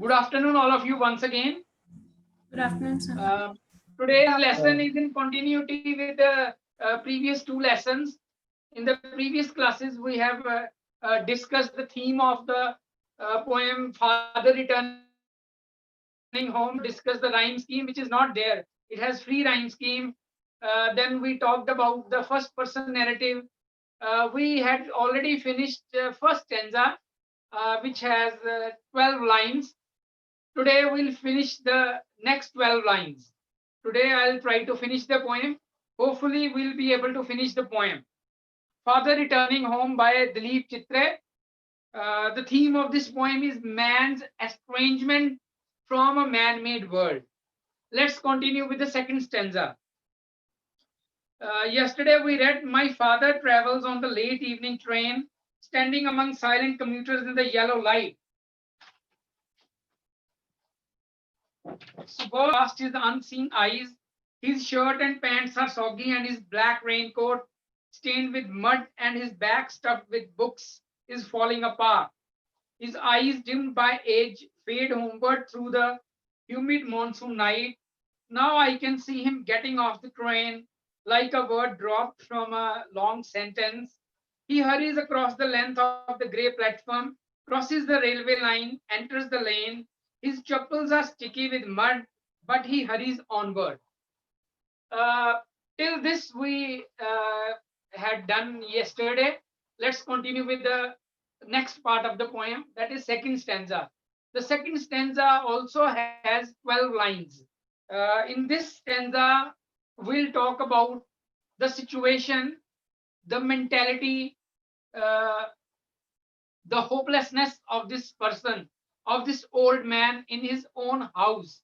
Good afternoon, all of you, once again. Good afternoon, sir. Today's lesson is in continuity with the previous two lessons. In the previous classes, we have discussed the theme of the poem Father Returning Home. We also discussed the rhyme scheme, which is not there. It has free rhyme scheme. Then we talked about the first person narrative. We had already finished first stanza, which has 12 lines. Today we'll finish the next 12 lines. Today I'll try to finish the poem. Hopefully we'll be able to finish the poem. Father Returning Home by Dilip Chitre. The theme of this poem is man's estrangement from a man-made world. Let's continue with the second stanza. Yesterday we read, my father travels on the late evening train, standing among silent commuters in the yellow light. Suburb past his unseen eyes. His shirt and pants are soggy, and his black raincoat, stained with mud, and his back stuffed with books, is falling apart. His eyes, dimmed by age, fade homeward through the humid monsoon night. Now I can see him getting off the train like a word dropped from a long sentence. He hurries across the length of the grey platform, crosses the railway line, enters the lane. His chappals are sticky with mud, but he hurries onward. Uh, till this we had done yesterday. Let's continue with the next part of the poem, that is second stanza. The second stanza also has 12 lines. In this stanza, we'll talk about the situation, the mentality, uh, the hopelessness of this person, of this old man in his own house.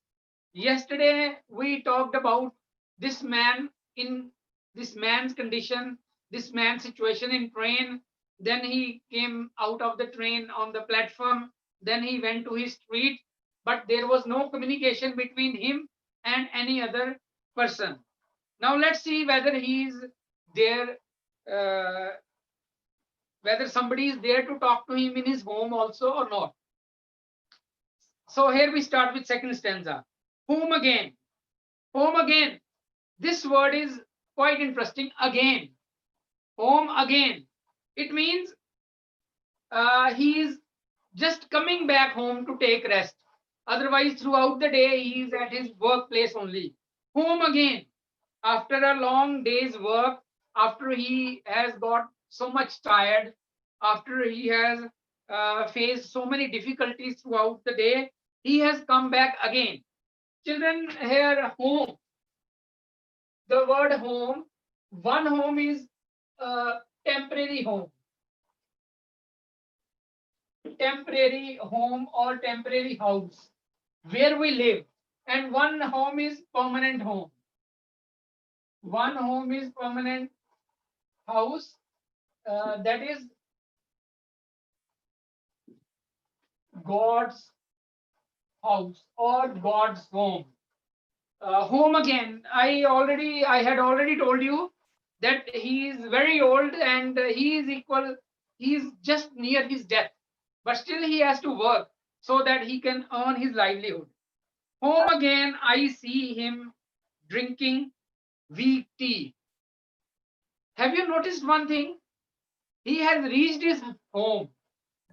Yesterday, we talked about this man in this man's condition, this man's situation in train. Then he came out of the train on the platform. Then he went to his street, but there was no communication between him and any other person. Now let's see whether he is there, uh, whether somebody is there to talk to him in his home also or not. So here we start with second stanza. Home again. Home again. This word is quite interesting. Again. Home again. It means he is just coming back home to take rest. Otherwise, throughout the day, he is at his workplace only. Home again. After a long day's work, after he has got so much tired, after he has faced so many difficulties throughout the day, he has come back again. Children, here, home. The word home, one home is a temporary home. Temporary home or temporary house where we live. And one home is permanent home. One home is permanent house, that is God's house or God's home. Home again. I had already told you that he is very old and he is equal. He is just near his death, but still he has to work so that he can earn his livelihood. Home again. I see him drinking weak tea. Have you noticed one thing? He has reached his home,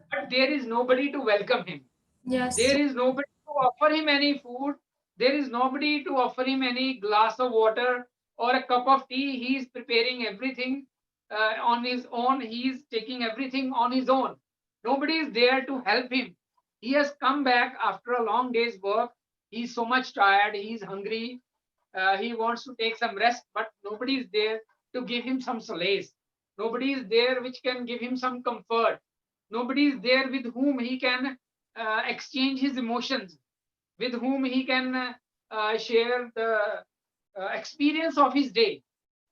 but there is nobody to welcome him. Yes. There is nobody to offer him any food. There is nobody to offer him any glass of water or a cup of tea. He is preparing everything on his own. He is taking everything on his own. Nobody is there to help him. He has come back after a long day's work. He's so much tired. He's hungry. He wants to take some rest, but nobody is there to give him some solace. Nobody is there which can give him some comfort. Nobody is there with whom he can exchange his emotions, with whom he can share the experience of his day.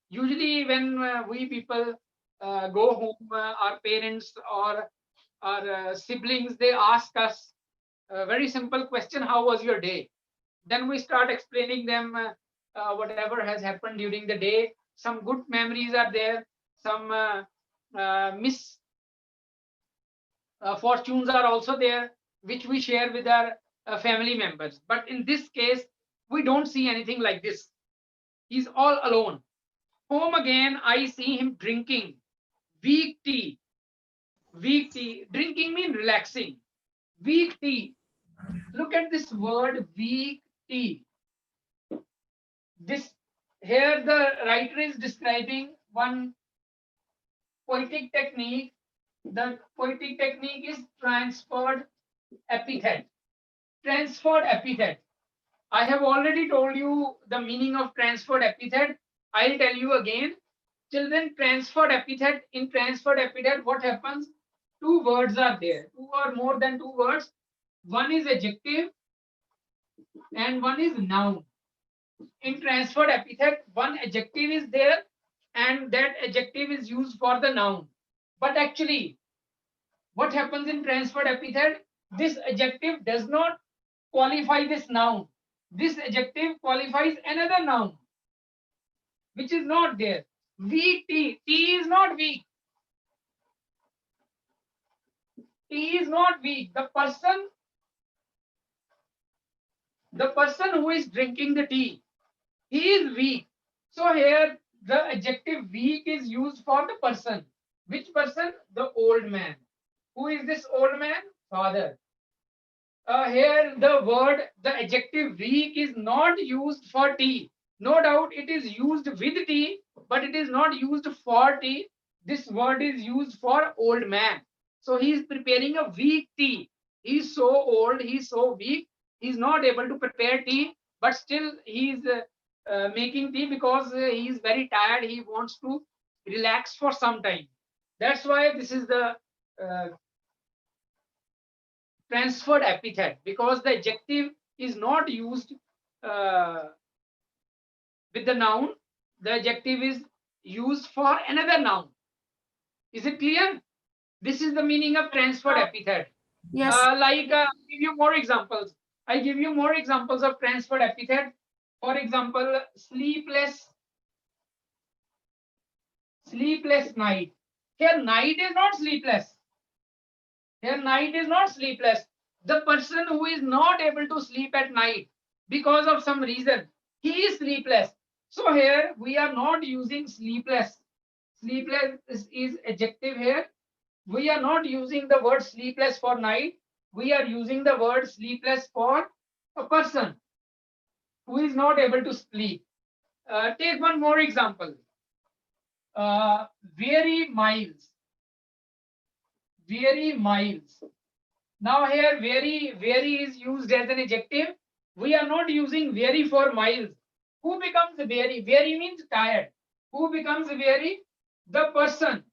Usually, when we people go home, our parents or our siblings, they ask us a very simple question: how was your day? Then we start explaining them whatever has happened during the day. Some good memories are there, some mis fortunes are also there, which we share with our family members. But in this case, we don't see anything like this. He's all alone. Home again, I see him drinking weak tea. Weak tea. Drinking means relaxing. Weak tea. Look at this word weak tea. This here the writer is describing one poetic technique. The poetic technique is transferred epithet. Transferred epithet. I have already told you the meaning of transferred epithet. I'll tell you again. Children, transferred epithet, in transferred epithet, what happens? Two words are there, two or more than two words. One is adjective and one is noun. In transferred epithet, one adjective is there and that adjective is used for the noun. But actually, what happens in transferred epithet? This adjective does not qualify this noun. This adjective qualifies another noun, which is not there. Weak tea. Tea is not weak. Tea is not weak. The person who is drinking the tea, he is weak. So here the adjective weak is used for the person. Which person? The old man. Who is this old man? Father. Here the adjective weak is not used for tea. No doubt it is used with tea, but it is not used for tea. This word is used for old man. So he is preparing a weak tea. He is so old, he is so weak, he is not able to prepare tea, but still he is making tea because he is very tired. He wants to relax for some time. That's why this is the uh, transferred epithet, because the adjective is not used uh, with the noun. The adjective is used for another noun. Is it clear? This is the meaning of transferred epithet. Yes. I'll give you more examples. I give you more examples of transferred epithet. For example, sleepless night. Here night is not sleepless. Here night is not sleepless. The person who is not able to sleep at night because of some reason, he is sleepless. So here we are not using sleepless. Sleepless is adjective here. We are not using the word sleepless for night. We are using the word sleepless for a person who is not able to sleep. Take one more example. Weary miles. Weary miles. Now here weary is used as an adjective. We are not using weary for miles. Who becomes weary? Weary means tired. Who becomes weary? The person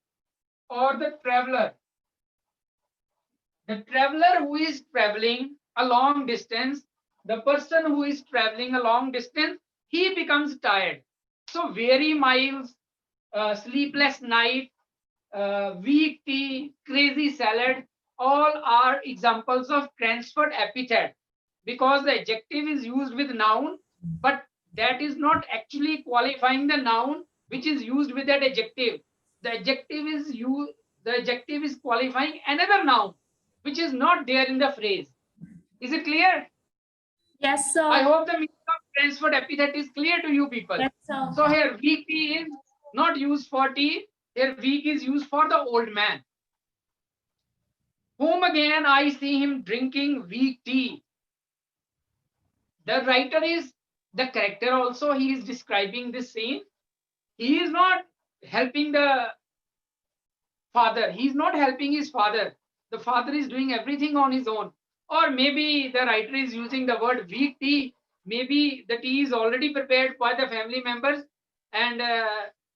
or the traveler. The traveler who is traveling a long distance, the person who is traveling a long distance, he becomes tired. So weary miles, sleepless night, weak tea, crazy salad, all are examples of transferred epithet, because the adjective is used with noun, but that is not actually qualifying the noun which is used with that adjective. The adjective is used, the adjective is qualifying another noun which is not there in the phrase. Is it clear? Yes, sir. I hope the meaning of transferred epithet is clear to you people. Yes, sir. So here weak tea is not used for tea. Here weak is used for the old man. Whom again I see him drinking weak tea. The writer is the character also. He is describing this scene. He is not helping the father. He is not helping his father. The father is doing everything on his own. Or maybe the writer is using the word weak tea. Maybe the tea is already prepared by the family members and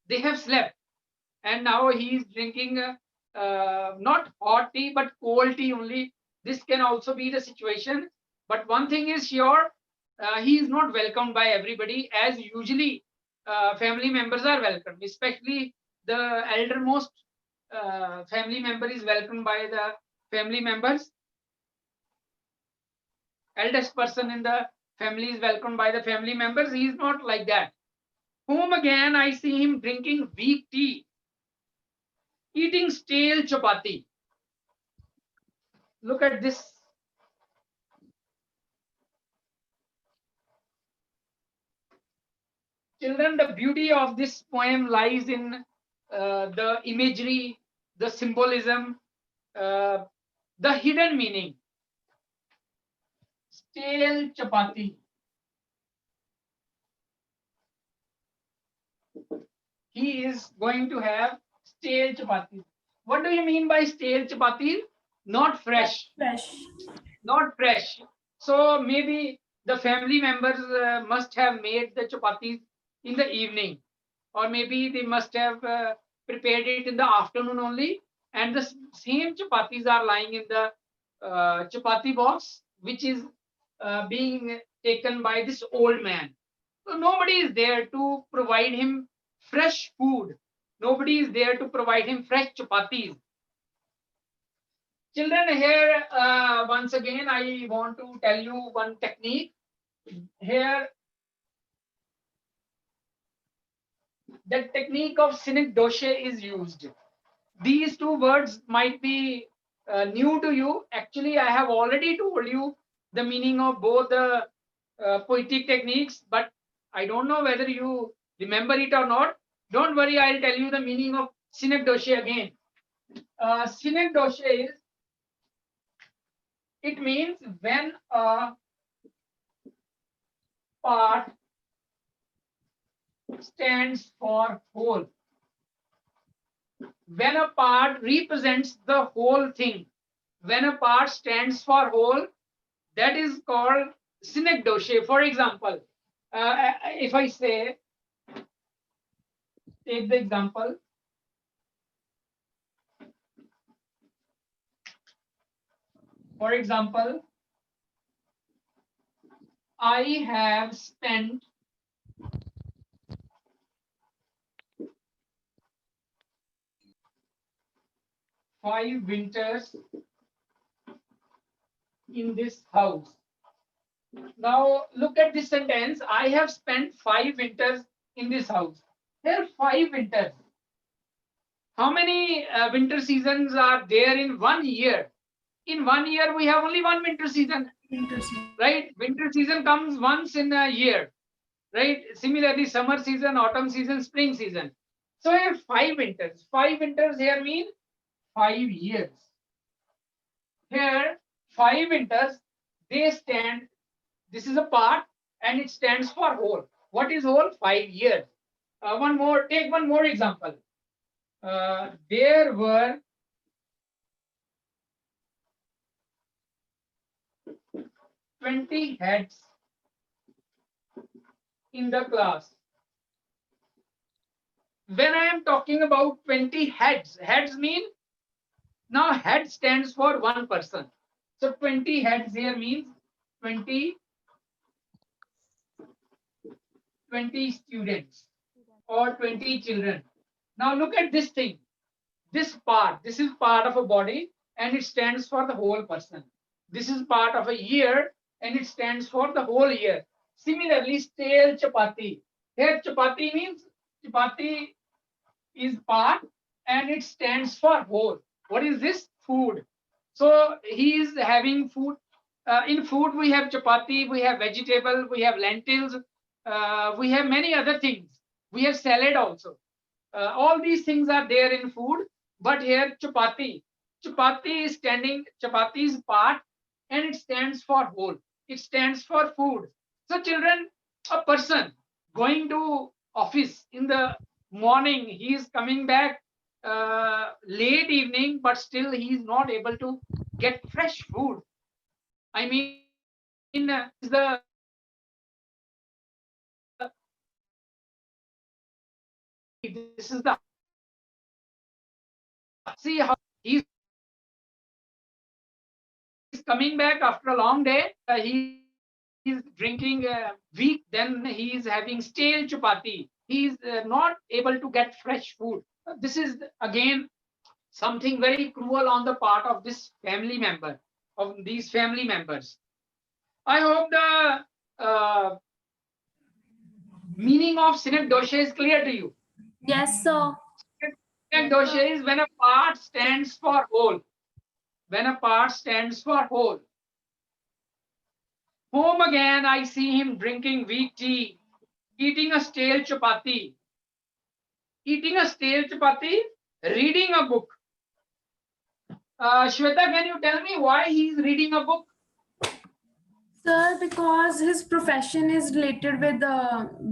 they have slept. And now he is drinking not hot tea but cold tea only. This can also be the situation. But one thing is sure, he is not welcomed by everybody as usually family members are welcomed, especially the eldermost family member is welcomed by the family members. Eldest person in the family is welcomed by the family members. He is not like that. Whom again I see him drinking weak tea, eating stale chapati. Look at this. Children, the beauty of this poem lies in the imagery, the symbolism, uh, the hidden meaning. Stale chapati. He is going to have stale chapati. What do you mean by stale chapati? Not fresh. Fresh. Not fresh. So maybe the family members must have made the chapatis in the evening, or maybe they must have prepared it in the afternoon only, and the same chapatis are lying in the chapati box, which is being taken by this old man. So nobody is there to provide him fresh food. Nobody is there to provide him fresh chapatis. Children, here once again I want to tell you one technique. Here, the technique of cynic doshe is used. These two words might be new to you. Actually, I have already told you the meaning of both the poetic techniques, but I don't know whether you remember it or not. Don't worry, I'll tell you the meaning of cynic doshe again. Cynic doshe is, it means when a part stands for whole. When a part represents the whole thing, when a part stands for whole, that is called cynic doshe. For example, if I say, take the example, for example, I have spent 5 winters in this house. Now look at this sentence. I have spent 5 winters in this house. There are 5 winters. How many winter seasons are there in 1 year? In 1 year, we have only one winter season. Right? Winter season comes once in a year. Right? Similarly, summer season, autumn season, spring season. So I have 5 winters. 5 winters here mean 5 years. Here, 5 winters, they stand, this is a part and it stands for whole. What is whole? 5 years. Take one more example. There were 20 heads in the class. When I am talking about 20 heads, heads mean, now head stands for one person. So 20 heads here means 20 students or 20 children. Now look at this thing. This part, this is part of a body and it stands for the whole person. This is part of a year and it stands for the whole year. Similarly, stale chapati. Here chapati means, chapati is part and it stands for whole. What is this? Food. So he is having food. In food, we have chapati, we have vegetable, we have lentils, we have many other things. We have salad also. All these things are there in food, but here chapati. Chapati is standing, chapati is part and it stands for whole. It stands for food. So children, a person going to office in the morning, he is coming back late evening, but still he is not able to get fresh food. I mean, the this is the, see how he's coming back after a long day. He is drinking weak, then he is having stale chapati. He is not able to get fresh food. This is again something very cruel on the part of this family member, of these family members. I hope the meaning of cynic doshe is clear to you. Yes, sir. Cynic doshe is when a part stands for whole. When a part stands for whole. Home again, I see him drinking weak tea. eating a stale chapati, reading a book. Shweta, can you tell me why he is reading a book? Sir, because his profession is related with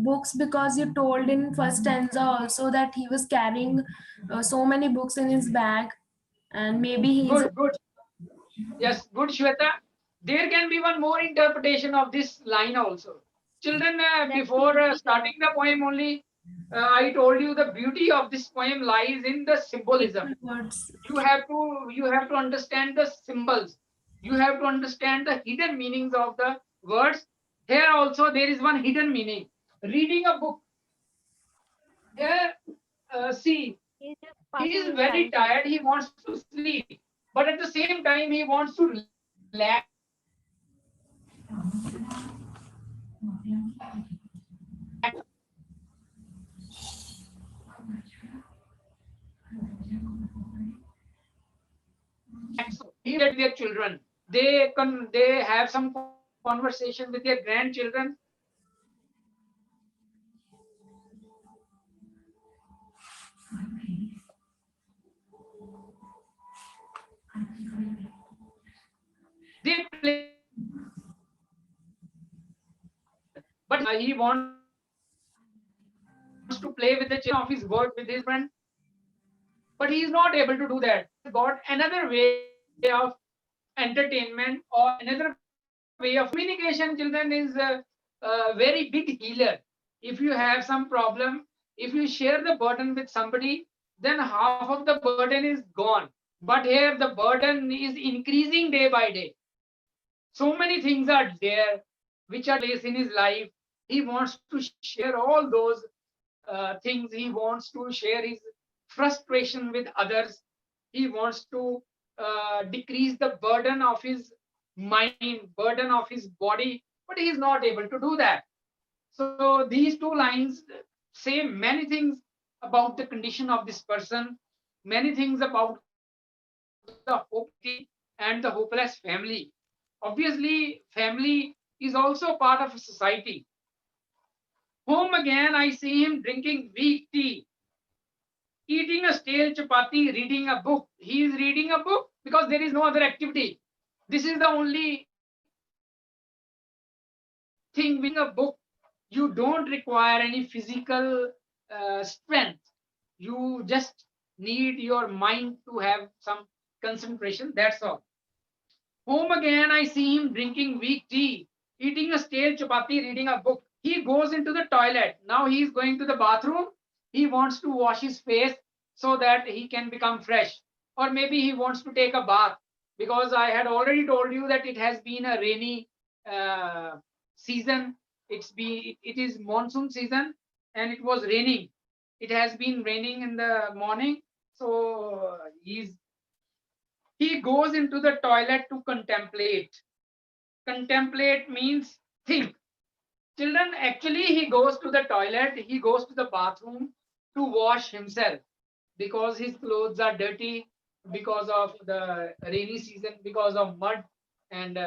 books, because you told in first stanza also that he was carrying so many books in his bag, and maybe he's a. Good. Yes, good, Shweta. There can be one more interpretation of this line also. Children, before starting the poem only, I told you the beauty of this poem lies in the symbolism. Words. You have to understand the symbols. You have to understand the hidden meanings of the words. Here also there is one hidden meaning. Reading a book. Here, see, He's just he passing is his very time, sir. tired. He wants to sleep, but at the same time he wants to relax. He with their children. They have some conversation with their grandchildren. They play, but he wants to play with the children of his work with his friend. But he is not able to do that. He has got another way of entertainment or another way of communication. Communication, children, is a very big healer. If you have some problem, if you share the burden with somebody, then half of the burden is gone. But here the burden is increasing day by day. So many things are there which are place in his life. He wants to share all those things. He wants to share his frustration with others. He wants to decrease the burden of his mind, burden of his body, but he is not able to do that. So these two lines say many things about the condition of this person, many things about the hopeless society and the hopeless family. Obviously, family is also part of a society. Home again, I see him drinking weak tea, eating a stale chapati, reading a book. He is reading a book because there is no other activity. This is the only thing. Reading a book, you don't require any physical strength. You just need your mind to have some concentration. That's all. Home again, I see him drinking weak tea, eating a stale chapati, reading a book. He goes into the toilet. Now he is going to the bathroom. He wants to wash his face so that he can become fresh. Or maybe he wants to take a bath, because I had already told you that it has been a rainy uh, season. It is monsoon season and it was raining. It has been raining in the morning. So he goes into the toilet to contemplate. Contemplate means think. Children, actually, he goes to the toilet, he goes to the bathroom to wash himself because his clothes are dirty because of the rainy season, because of mud and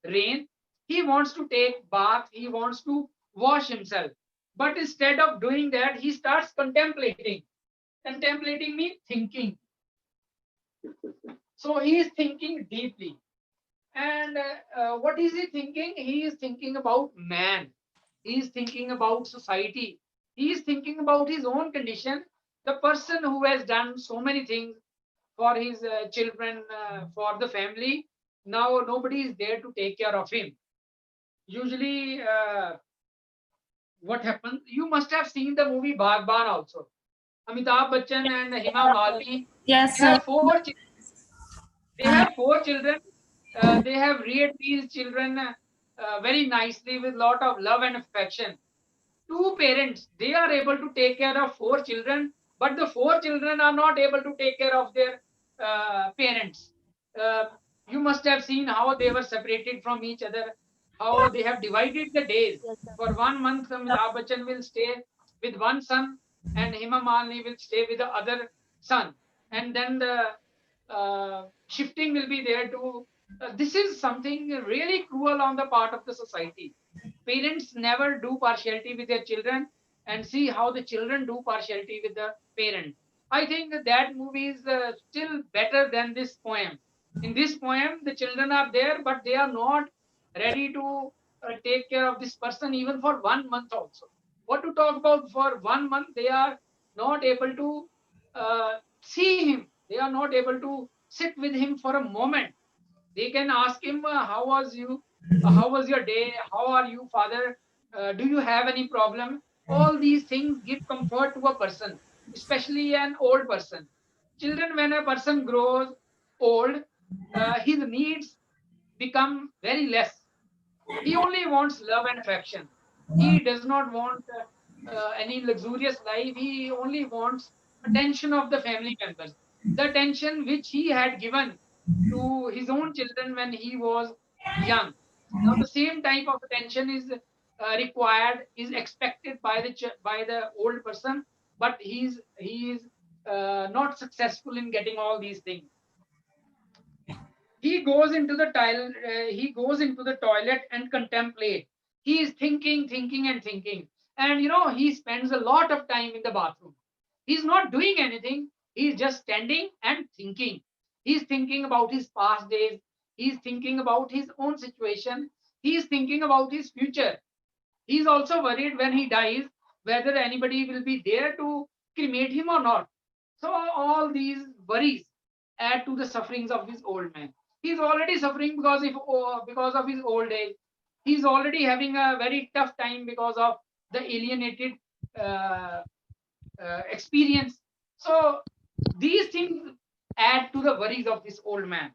rain. He wants to take bath, he wants to wash himself. But instead of doing that, he starts contemplating. Contemplating means thinking. So he is thinking deeply. And what is he thinking? He is thinking about man. He is thinking about society. He is thinking about his own condition. The person who has done so many things for his children, for the family, now nobody is there to take care of him. Usually, what happens? You must have seen the movie Bhagban also. Amitabh Bachchan and Hema Yes, sir. Malini. Yes, They sir. have four. They I have four children. They have reared these children very nicely with lot of love and affection. Two parents, they are able to take care of four children, but the four children are not able to take care of their parents. Uh, you must have seen how they were separated from each other, how they have divided the days. Yes, sir. For 1 month, Amitabh Bachchan will stay with one son, and Hema Malini will stay with the other son. And then the shifting will be there too. This is something really cruel on the part of the society. parents never do partiality with their children, and see how the children do partiality with the parent. I think that movie is still better than this poem. In this poem, the children are there, but they are not ready to take care of this person even for 1 month also. What to talk about for 1 month? They are not able to see him. They are not able to sit with him for a moment. They can ask him, how was you? How was your day? How are you, father? Do you have any problem? All these things give comfort to a person, especially an old person. Children, when a person grows old, his needs become very less. He only wants love and affection. He does not want any luxurious life. He only wants attention of the family members. The attention which he had given to his own children when he was young. Now, the same type of attention is required, is expected by by the old person, but he is not successful in getting all these things. He goes into the toilet and contemplate. He is thinking, thinking and thinking, and he spends a lot of time in the bathroom. He's not doing anything. He's just standing and thinking. He's thinking about his past days. He's thinking about his own situation. He's thinking about his future. He's also worried when he dies whether anybody will be there to cremate him or not. So all these worries add to the sufferings of this old man. He's already suffering because of his old age. He's already having a very tough time because of the alienated uh, experience. So these things add to the worries of this old man.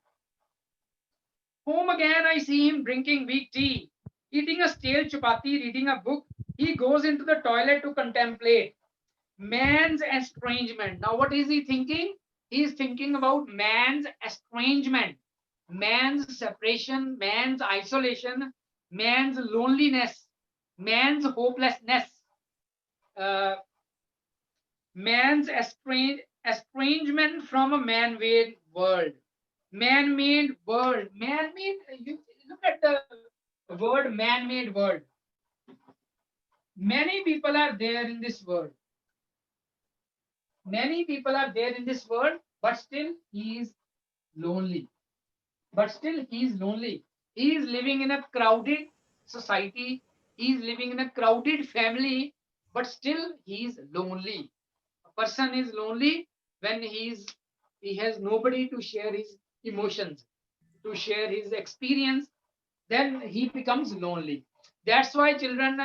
Home again, I see him drinking weak tea, eating a stale chapati, reading a book. He goes into the toilet to contemplate man's estrangement. Now, what is he thinking? He is thinking about man's estrangement, man's separation, man's isolation, man's loneliness, man's hopelessness, uh, man's estrangement from a man-made world. Man-made world. Man-made. You look at the word man-made world. Many people are there in this world. Many people are there in this world, but still he is lonely. But still he is lonely. He is living in a crowded society. He is living in a crowded family, but still he is lonely. A person is lonely when he has nobody to share his emotions, to share his experience. Then he becomes lonely. That's why children,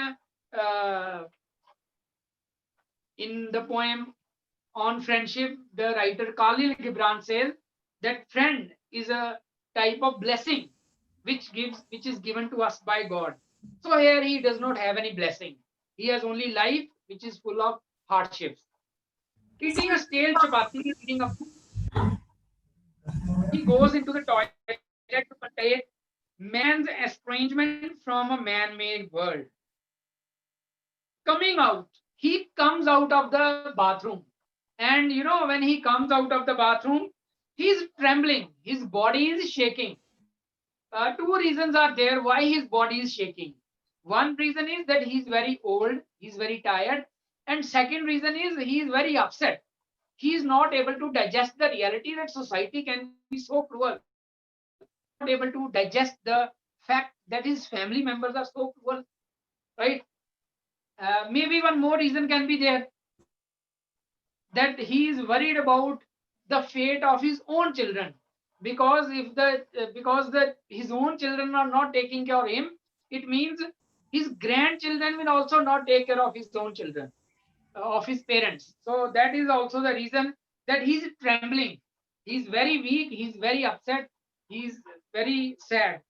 in the poem on friendship, the writer Khalil Gibran says that friend is a type of blessing which is given to us by God. So here he does not have any blessing. He has only life which is full of hardships. Eating a stale chapati, reading a book, he goes into the toilet to contemplate man's estrangement from a man-made world. Coming out, he comes out of the bathroom, and when he comes out of the bathroom, he's trembling, his body is shaking. Two reasons are there why his body is shaking. One reason is that he's very old, he's very tired, and second reason is he is very upset. He is not able to digest the reality that society can be so cruel. He is not able to digest the fact that his family members are so cruel, right? Maybe one more reason can be there, that he is worried about the fate of his own children, because if the because the his own children are not taking care of him, it means his grandchildren will also not take care of his own children, of his parents. So that is also the reason that he's trembling. He's very weak, he's very upset, he's very sad.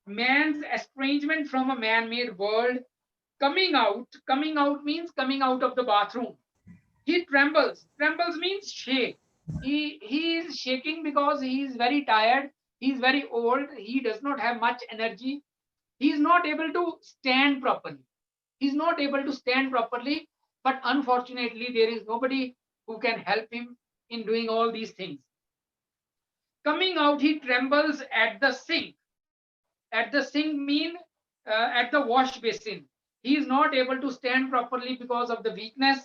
Man's estrangement from a man-made world. Coming out means coming out of the bathroom. He trembles. Trembles means shake. He is shaking because he is very tired. He is very old. He does not have much energy. He is not able to stand properly. He is not able to stand properly. But unfortunately, there is nobody who can help him in doing all these things. Coming out, he trembles at the sink. At the sink mean at the wash basin. He is not able to stand properly because of the weakness.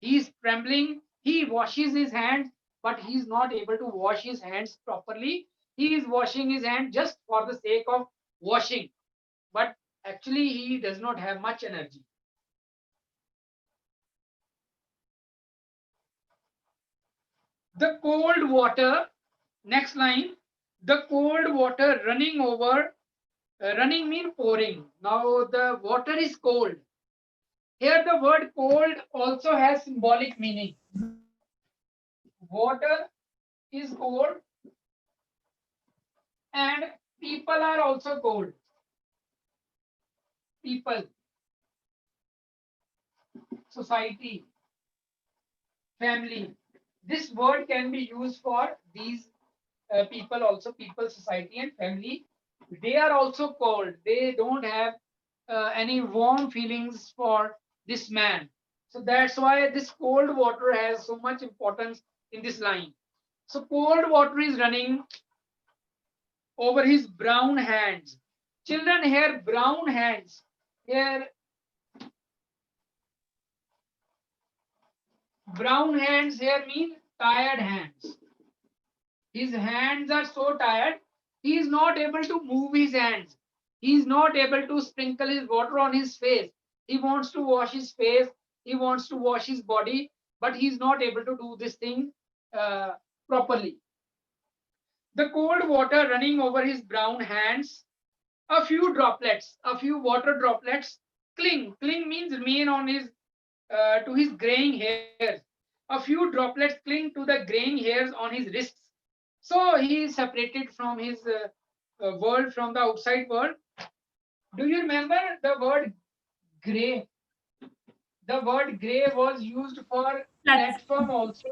He is trembling. He washes his hands, but he is not able to wash his hands properly. He is washing his hand just for the sake of washing, but actually he does not have much energy. The cold water, next line, the cold water running over, running mean pouring. Now the water is cold. Here the word cold also has symbolic meaning. Water is cold and people are also cold. People, society, family. This word can be used for these people also, people, society and family. They are also cold. They don't have any warm feelings for this man. So that's why this cold water has so much importance in this line. So cold water is running over his brown hands. Children, here brown hands. Here brown hands here mean tired hands. His hands are so tired, he is not able to move his hands. He is not able to sprinkle his water on his face. He wants to wash his face, he wants to wash his body, but he is not able to do this thing uh, properly. The cold water running over his brown hands, a few droplets, a few water droplets cling. Cling means remain on his to his graying hairs. A few droplets cling to the graying hairs on his wrists. So he is separated from his world, from the outside world. Do you remember the word gray? The word gray was used for platform also.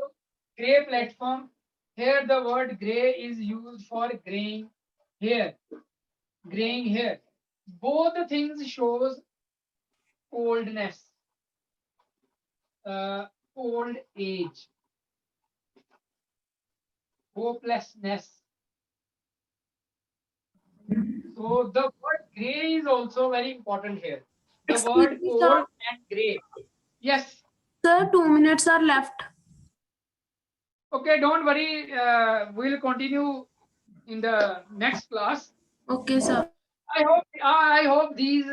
Gray platform. Here the word gray is used for graying hair. Graying hair. Both the things shows coldness, uh, old age, hopelessness. So the word gray is also very important here. The Excuse word me, old sir. and gray. Yes. Sir, 2 minutes are left. Okay, don't worry. We'll continue in the next class. Okay, sir. I hope these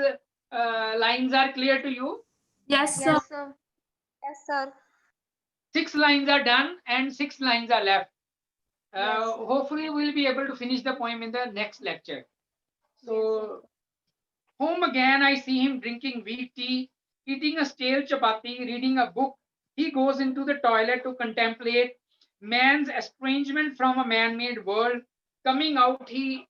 lines are clear to you. Yes, sir. Yes, sir. Yes, sir. 6 lines are done and 6 lines are left. Yes, sir. Hopefully, we'll be able to finish the poem in the next lecture. So, home again, I see him drinking weak tea, eating a stale chapati, reading a book. He goes into the toilet to contemplate man's estrangement from a man made world. Coming out, he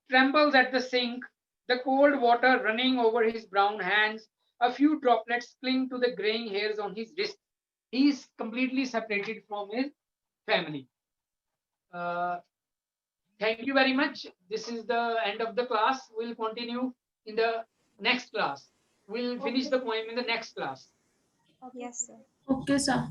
trembles at the sink, the cold water running over his brown hands. A few droplets cling to the graying hairs on his wrist. He is completely separated from his family. Uh, Thank you very much. This is the end of the class. We'll continue in the next class. We'll finish Okay. the poem in the next class. Yes, sir. Okay, sir.